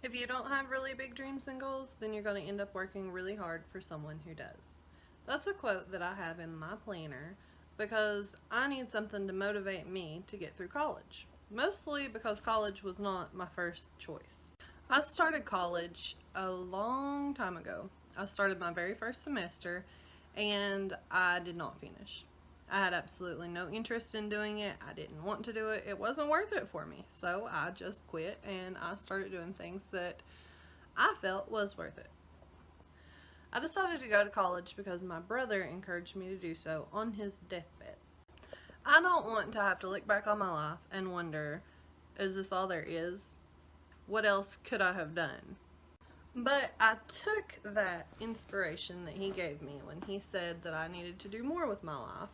If you don't have really big dreams and goals, then you're going to end up working really hard for someone who does. That's a quote that I have in my planner because I need something to motivate me to get through college. Mostly because college was not my first choice. I started college a long time ago. I started my very first semester and I did not finish. I had absolutely no interest in doing it. I didn't want to do it. It wasn't worth it for me. So I just quit and I started doing things that I felt was worth it. I decided to go to college because my brother encouraged me to do so on his deathbed. I don't want to have to look back on my life and wonder, is this all there is? What else could I have done? But I took that inspiration that he gave me when he said that I needed to do more with my life,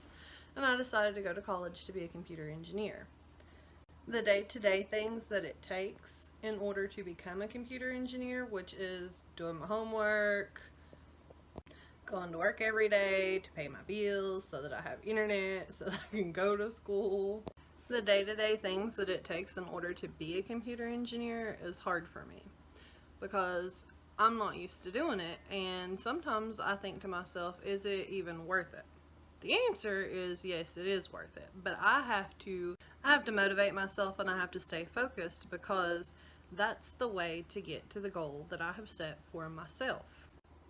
and I decided to go to college to be a computer engineer. The day-to-day things that it takes in order to become a computer engineer, which is doing my homework, going to work every day to pay my bills so that I have internet, so that I can go to school. The day-to-day things that it takes in order to be a computer engineer is hard for me because I'm not used to doing it, and sometimes I think to myself, is it even worth it? The answer is yes, it is worth it, but I have to motivate myself and I have to stay focused because that's the way to get to the goal that I have set for myself.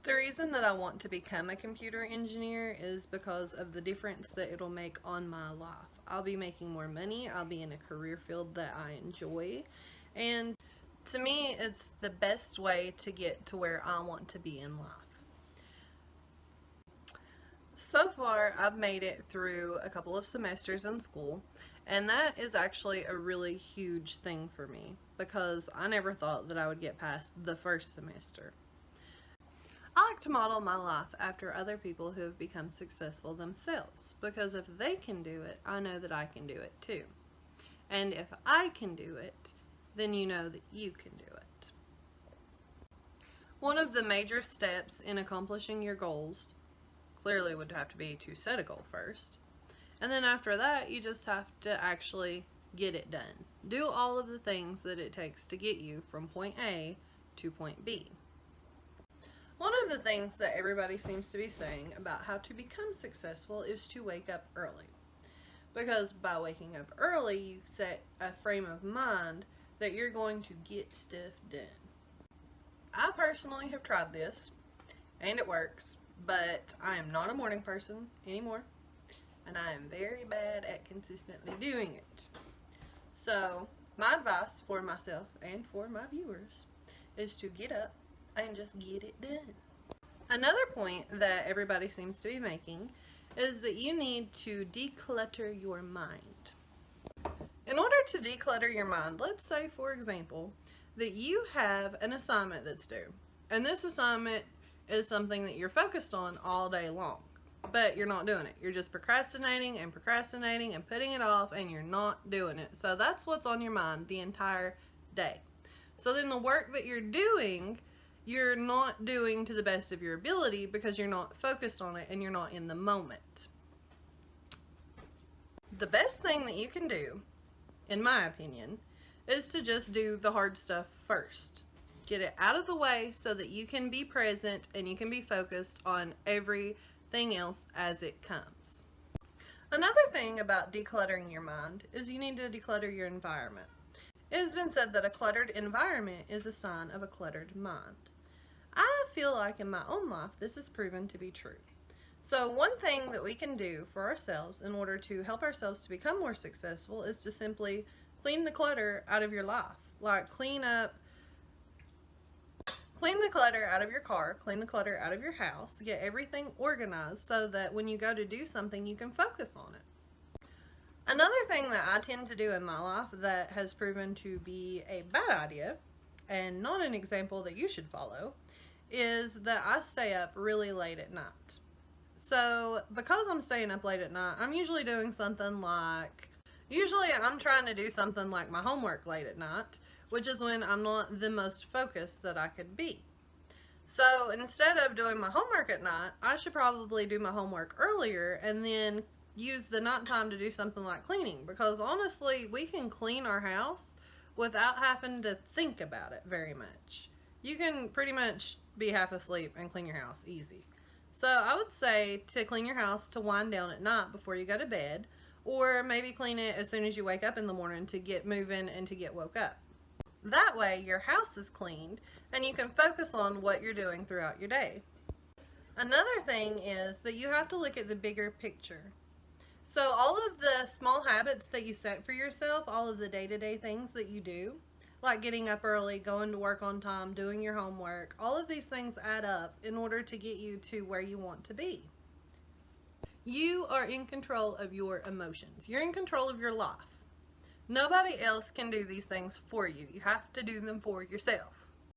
The reason that I want to become a computer engineer is because of the difference that it'll make on my life. I'll be making more money, I'll be in a career field that I enjoy, and to me, it's the best way to get to where I want to be in life. So far, I've made it through a couple of semesters in school, and that is actually a really huge thing for me because I never thought that I would get past the first semester. I like to model my life after other people who have become successful themselves because if they can do it, I know that I can do it too. And if I can do it, then you know that you can do it. One of the major steps in accomplishing your goals clearly would have to be to set a goal first. And then after that, you just have to actually get it done. Do all of the things that it takes to get you from point A to point B. One of the things that everybody seems to be saying about how to become successful is to wake up early. Because by waking up early, you set a frame of mind that you're going to get stuff done. I personally have tried this, and it works, but I am not a morning person anymore, and I am very bad at consistently doing it. So, my advice for myself and for my viewers is to get up and just get it done. Another point that everybody seems to be making is that you need to declutter your mind. In order to declutter your mind, let's say, for example, that you have an assignment that's due, and this assignment is something that you're focused on all day long, but you're not doing it. You're just procrastinating and procrastinating and putting it off, and you're not doing it. So that's what's on your mind the entire day. So then the work that you're not doing to the best of your ability because you're not focused on it and you're not in the moment. The best thing that you can do, in my opinion, is to just do the hard stuff first. Get it out of the way so that you can be present and you can be focused on everything else as it comes. Another thing about decluttering your mind is you need to declutter your environment. It has been said that a cluttered environment is a sign of a cluttered mind. I feel like in my own life this is proven to be true. So one thing that we can do for ourselves in order to help ourselves to become more successful is to simply clean the clutter out of your life. Like clean the clutter out of your car, clean the clutter out of your house, get everything organized so that when you go to do something you can focus on it. Another thing that I tend to do in my life that has proven to be a bad idea and not an example that you should follow is that I stay up really late at night. So because I'm staying up late at night, I'm usually doing something like, I'm trying to do something like my homework late at night, which is when I'm not the most focused that I could be. So instead of doing my homework at night, I should probably do my homework earlier and then use the nighttime to do something like cleaning, because honestly, we can clean our house without having to think about it very much. You can pretty much be half asleep and clean your house easy. So I would say to clean your house to wind down at night before you go to bed, or maybe clean it as soon as you wake up in the morning to get moving and to get woke up. That way your house is cleaned and you can focus on what you're doing throughout your day. Another thing is that you have to look at the bigger picture. So all of the small habits that you set for yourself, all of the day-to-day things that you do, like getting up early, going to work on time, doing your homework, all of these things add up in order to get you to where you want to be. You are in control of your emotions. You're in control of your life. Nobody else can do these things for you. You have to do them for yourself.